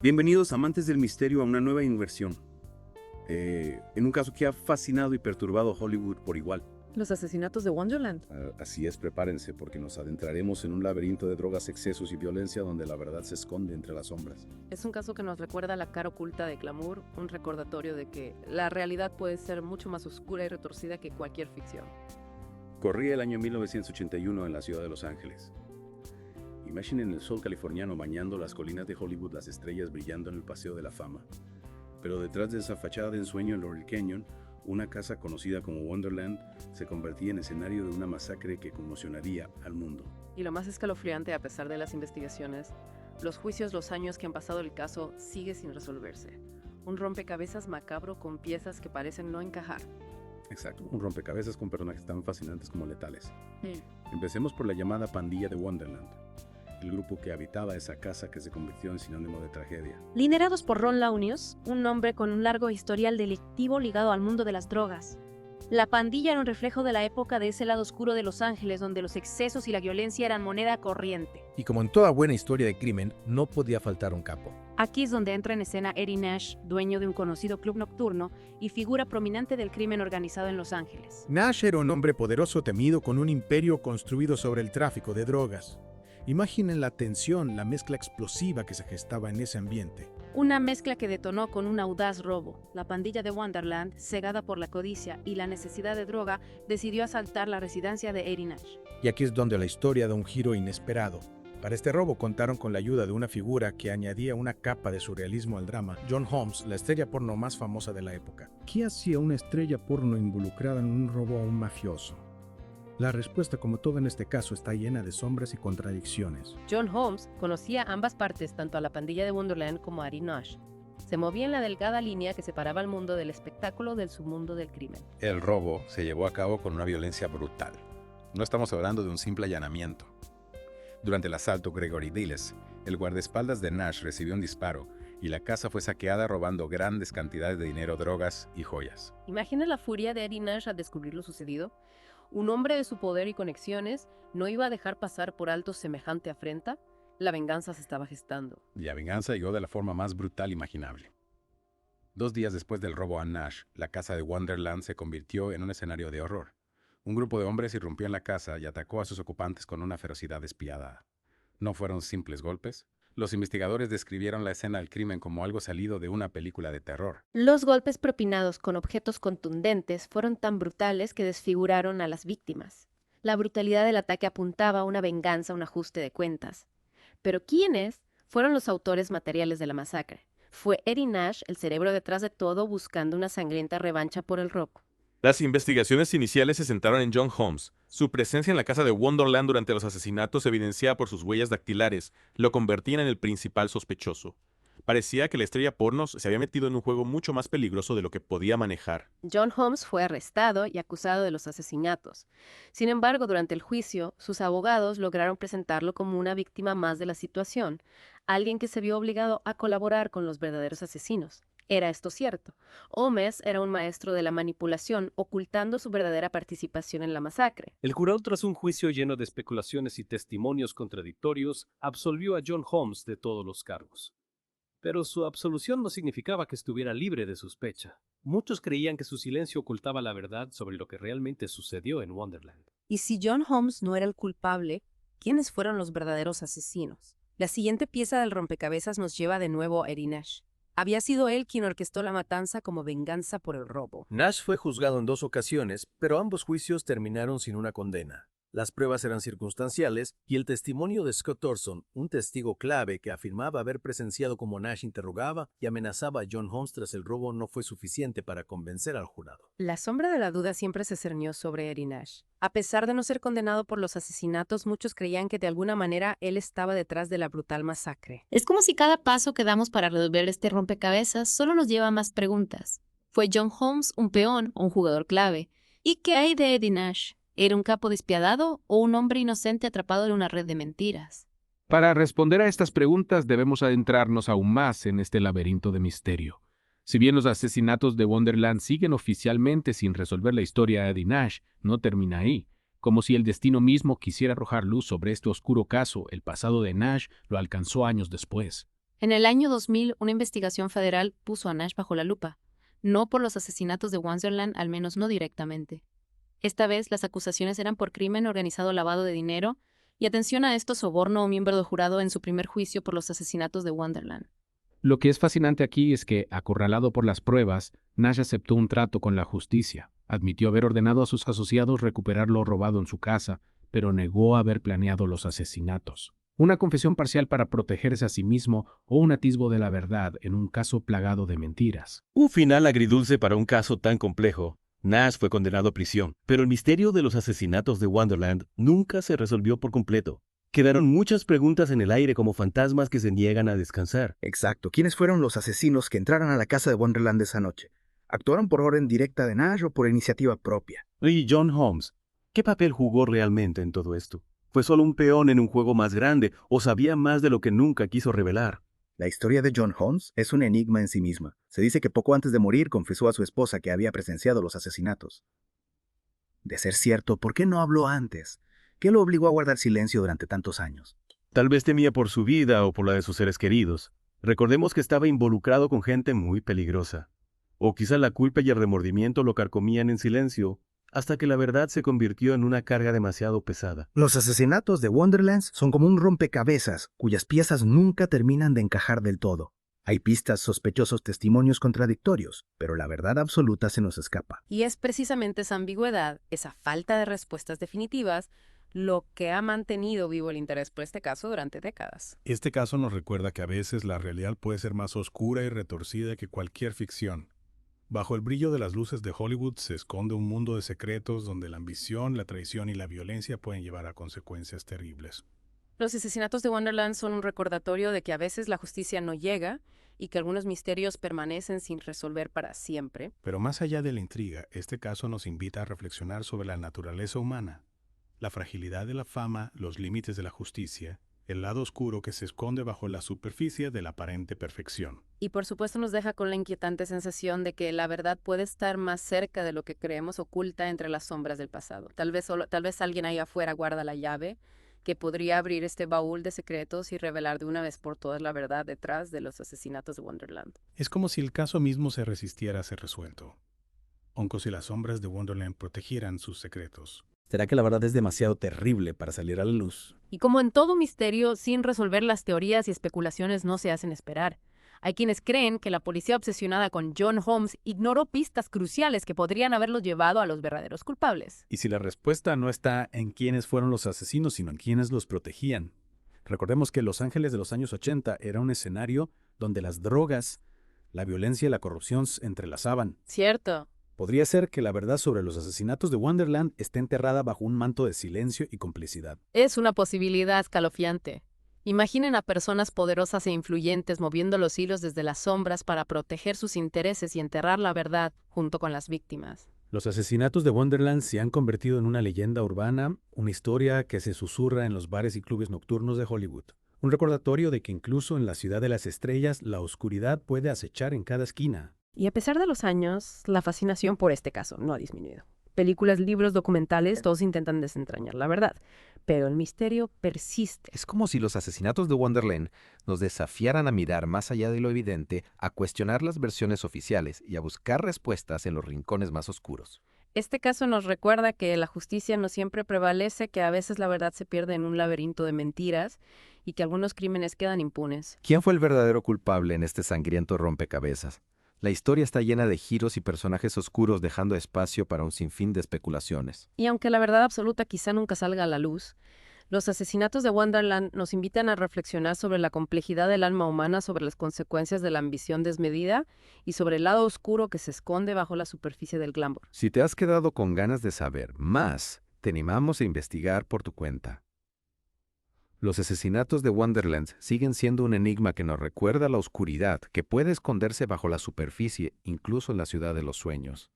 Bienvenidos amantes del misterio a una nueva inversión, en un caso que ha fascinado y perturbado a Hollywood por igual. Los asesinatos de Wonderland. Así es, prepárense porque nos adentraremos en un laberinto de drogas, excesos y violencia donde la verdad se esconde entre las sombras. Es un caso que nos recuerda la cara oculta de Glamour, un recordatorio de que la realidad puede ser mucho más oscura y retorcida que cualquier ficción. Corría el año 1981 en la ciudad de Los Ángeles. Imaginen el sol californiano bañando las colinas de Hollywood, las estrellas brillando en el Paseo de la Fama. Pero detrás de esa fachada de ensueño en Laurel Canyon, una casa conocida como Wonderland se convertía en escenario de una masacre que conmocionaría al mundo. Y lo más escalofriante, a pesar de las investigaciones, los juicios, los años que han pasado el caso, sigue sin resolverse. Un rompecabezas macabro con piezas que parecen no encajar. Exacto, un rompecabezas con personajes tan fascinantes como letales. Empecemos por la llamada pandilla de Wonderland, el grupo que habitaba esa casa que se convirtió en sinónimo de tragedia. Liderados por Ron Launius, un hombre con un largo historial delictivo ligado al mundo de las drogas. La pandilla era un reflejo de la época de ese lado oscuro de Los Ángeles, donde los excesos y la violencia eran moneda corriente. Y como en toda buena historia de crimen, no podía faltar un capo. Aquí es donde entra en escena Eddie Nash, dueño de un conocido club nocturno y figura prominente del crimen organizado en Los Ángeles. Nash era un hombre poderoso temido con un imperio construido sobre el tráfico de drogas. Imaginen la tensión, la mezcla explosiva que se gestaba en ese ambiente. Una mezcla que detonó con un audaz robo. La pandilla de Wonderland, cegada por la codicia y la necesidad de droga, decidió asaltar la residencia de Eddie Nash. Y aquí es donde la historia da un giro inesperado. Para este robo contaron con la ayuda de una figura que añadía una capa de surrealismo al drama, John Holmes, la estrella porno más famosa de la época. ¿Qué hacía una estrella porno involucrada en un robo a un mafioso? La respuesta, como todo en este caso, está llena de sombras y contradicciones. John Holmes conocía ambas partes, tanto a la pandilla de Wonderland como a Eddie Nash. Se movía en la delgada línea que separaba al mundo del espectáculo del submundo del crimen. El robo se llevó a cabo con una violencia brutal. No estamos hablando de un simple allanamiento. Durante el asalto, Gregory Dilles, el guardaespaldas de Nash, recibió un disparo y la casa fue saqueada robando grandes cantidades de dinero, drogas y joyas. Imagina la furia de Eddie Nash al descubrir lo sucedido. Un hombre de su poder y conexiones no iba a dejar pasar por alto semejante afrenta. La venganza se estaba gestando. Y la venganza llegó de la forma más brutal imaginable. 2 días después del robo a Nash, la casa de Wonderland se convirtió en un escenario de horror. Un grupo de hombres irrumpió en la casa y atacó a sus ocupantes con una ferocidad despiadada. No fueron simples golpes. Los investigadores describieron la escena del crimen como algo salido de una película de terror. Los golpes propinados con objetos contundentes fueron tan brutales que desfiguraron a las víctimas. La brutalidad del ataque apuntaba a una venganza, un ajuste de cuentas. Pero ¿quiénes fueron los autores materiales de la masacre? Fue Eddie Nash, el cerebro detrás de todo, buscando una sangrienta revancha por el robo. Las investigaciones iniciales se centraron en John Holmes. Su presencia en la casa de Wonderland durante los asesinatos, evidenciada por sus huellas dactilares, lo convertían en el principal sospechoso. Parecía que la estrella porno se había metido en un juego mucho más peligroso de lo que podía manejar. John Holmes fue arrestado y acusado de los asesinatos. Sin embargo, durante el juicio, sus abogados lograron presentarlo como una víctima más de la situación, alguien que se vio obligado a colaborar con los verdaderos asesinos. ¿Era esto cierto? Holmes era un maestro de la manipulación, ocultando su verdadera participación en la masacre. El jurado, tras un juicio lleno de especulaciones y testimonios contradictorios, absolvió a John Holmes de todos los cargos. Pero su absolución no significaba que estuviera libre de sospecha. Muchos creían que su silencio ocultaba la verdad sobre lo que realmente sucedió en Wonderland. Y si John Holmes no era el culpable, ¿quiénes fueron los verdaderos asesinos? La siguiente pieza del rompecabezas nos lleva de nuevo a Eddie Nash. Había sido él quien orquestó la matanza como venganza por el robo. Nash fue juzgado en 2 ocasiones, pero ambos juicios terminaron sin una condena. Las pruebas eran circunstanciales y el testimonio de Scott Thorson, un testigo clave que afirmaba haber presenciado cómo Nash interrogaba y amenazaba a John Holmes tras el robo, no fue suficiente para convencer al jurado. La sombra de la duda siempre se cernió sobre Eddie Nash. A pesar de no ser condenado por los asesinatos, muchos creían que de alguna manera él estaba detrás de la brutal masacre. Es como si cada paso que damos para resolver este rompecabezas solo nos lleva a más preguntas. ¿Fue John Holmes un peón o un jugador clave? ¿Y qué hay de Eddie Nash? ¿Era un capo despiadado o un hombre inocente atrapado en una red de mentiras? Para responder a estas preguntas debemos adentrarnos aún más en este laberinto de misterio. Si bien los asesinatos de Wonderland siguen oficialmente sin resolver, la historia de Eddie Nash no termina ahí. Como si el destino mismo quisiera arrojar luz sobre este oscuro caso, el pasado de Nash lo alcanzó años después. En el año 2000, una investigación federal puso a Nash bajo la lupa, no por los asesinatos de Wonderland, al menos no directamente. Esta vez, las acusaciones eran por crimen organizado, lavado de dinero, y atención a esto, soborno a un miembro del jurado en su primer juicio por los asesinatos de Wonderland. Lo que es fascinante aquí es que, acorralado por las pruebas, Nash aceptó un trato con la justicia. Admitió haber ordenado a sus asociados recuperar lo robado en su casa, pero negó haber planeado los asesinatos. Una confesión parcial para protegerse a sí mismo o un atisbo de la verdad en un caso plagado de mentiras. Un final agridulce para un caso tan complejo. Nash fue condenado a prisión, pero el misterio de los asesinatos de Wonderland nunca se resolvió por completo. Quedaron muchas preguntas en el aire como fantasmas que se niegan a descansar. Exacto. ¿Quiénes fueron los asesinos que entraron a la casa de Wonderland esa noche? ¿Actuaron por orden directa de Nash o por iniciativa propia? Y John Holmes, ¿qué papel jugó realmente en todo esto? ¿Fue solo un peón en un juego más grande o sabía más de lo que nunca quiso revelar? La historia de John Holmes es un enigma en sí misma. Se dice que poco antes de morir confesó a su esposa que había presenciado los asesinatos. De ser cierto, ¿por qué no habló antes? ¿Qué lo obligó a guardar silencio durante tantos años? Tal vez temía por su vida o por la de sus seres queridos. Recordemos que estaba involucrado con gente muy peligrosa. O quizá la culpa y el remordimiento lo carcomían en silencio, hasta que la verdad se convirtió en una carga demasiado pesada. Los asesinatos de Wonderland son como un rompecabezas, cuyas piezas nunca terminan de encajar del todo. Hay pistas, sospechosos, testimonios contradictorios, pero la verdad absoluta se nos escapa. Y es precisamente esa ambigüedad, esa falta de respuestas definitivas, lo que ha mantenido vivo el interés por este caso durante décadas. Este caso nos recuerda que a veces la realidad puede ser más oscura y retorcida que cualquier ficción. Bajo el brillo de las luces de Hollywood se esconde un mundo de secretos donde la ambición, la traición y la violencia pueden llevar a consecuencias terribles. Los asesinatos de Wonderland son un recordatorio de que a veces la justicia no llega y que algunos misterios permanecen sin resolver para siempre. Pero más allá de la intriga, este caso nos invita a reflexionar sobre la naturaleza humana, la fragilidad de la fama, los límites de la justicia, el lado oscuro que se esconde bajo la superficie de la aparente perfección. Y por supuesto nos deja con la inquietante sensación de que la verdad puede estar más cerca de lo que creemos oculta entre las sombras del pasado. Tal vez alguien ahí afuera guarda la llave que podría abrir este baúl de secretos y revelar de una vez por todas la verdad detrás de los asesinatos de Wonderland. Es como si el caso mismo se resistiera a ser resuelto, aunque si las sombras de Wonderland protegieran sus secretos. ¿Será que la verdad es demasiado terrible para salir a la luz? Y como en todo misterio, sin resolver, las teorías y especulaciones no se hacen esperar. Hay quienes creen que la policía obsesionada con John Holmes ignoró pistas cruciales que podrían haberlos llevado a los verdaderos culpables. Y si la respuesta no está en quiénes fueron los asesinos, sino en quiénes los protegían. Recordemos que Los Ángeles de los años 80 era un escenario donde las drogas, la violencia y la corrupción se entrelazaban. Cierto. Podría ser que la verdad sobre los asesinatos de Wonderland esté enterrada bajo un manto de silencio y complicidad. Es una posibilidad escalofriante. Imaginen a personas poderosas e influyentes moviendo los hilos desde las sombras para proteger sus intereses y enterrar la verdad junto con las víctimas. Los asesinatos de Wonderland se han convertido en una leyenda urbana, una historia que se susurra en los bares y clubes nocturnos de Hollywood. Un recordatorio de que incluso en la ciudad de las estrellas, la oscuridad puede acechar en cada esquina. Y a pesar de los años, la fascinación por este caso no ha disminuido. Películas, libros, documentales, todos intentan desentrañar la verdad, pero el misterio persiste. Es como si los asesinatos de Wonderland nos desafiaran a mirar más allá de lo evidente, a cuestionar las versiones oficiales y a buscar respuestas en los rincones más oscuros. Este caso nos recuerda que la justicia no siempre prevalece, que a veces la verdad se pierde en un laberinto de mentiras y que algunos crímenes quedan impunes. ¿Quién fue el verdadero culpable en este sangriento rompecabezas? La historia está llena de giros y personajes oscuros, dejando espacio para un sinfín de especulaciones. Y aunque la verdad absoluta quizá nunca salga a la luz, los asesinatos de Wonderland nos invitan a reflexionar sobre la complejidad del alma humana, sobre las consecuencias de la ambición desmedida y sobre el lado oscuro que se esconde bajo la superficie del glamour. Si te has quedado con ganas de saber más, te animamos a investigar por tu cuenta. Los asesinatos de Wonderland siguen siendo un enigma que nos recuerda la oscuridad que puede esconderse bajo la superficie, incluso en la ciudad de los sueños.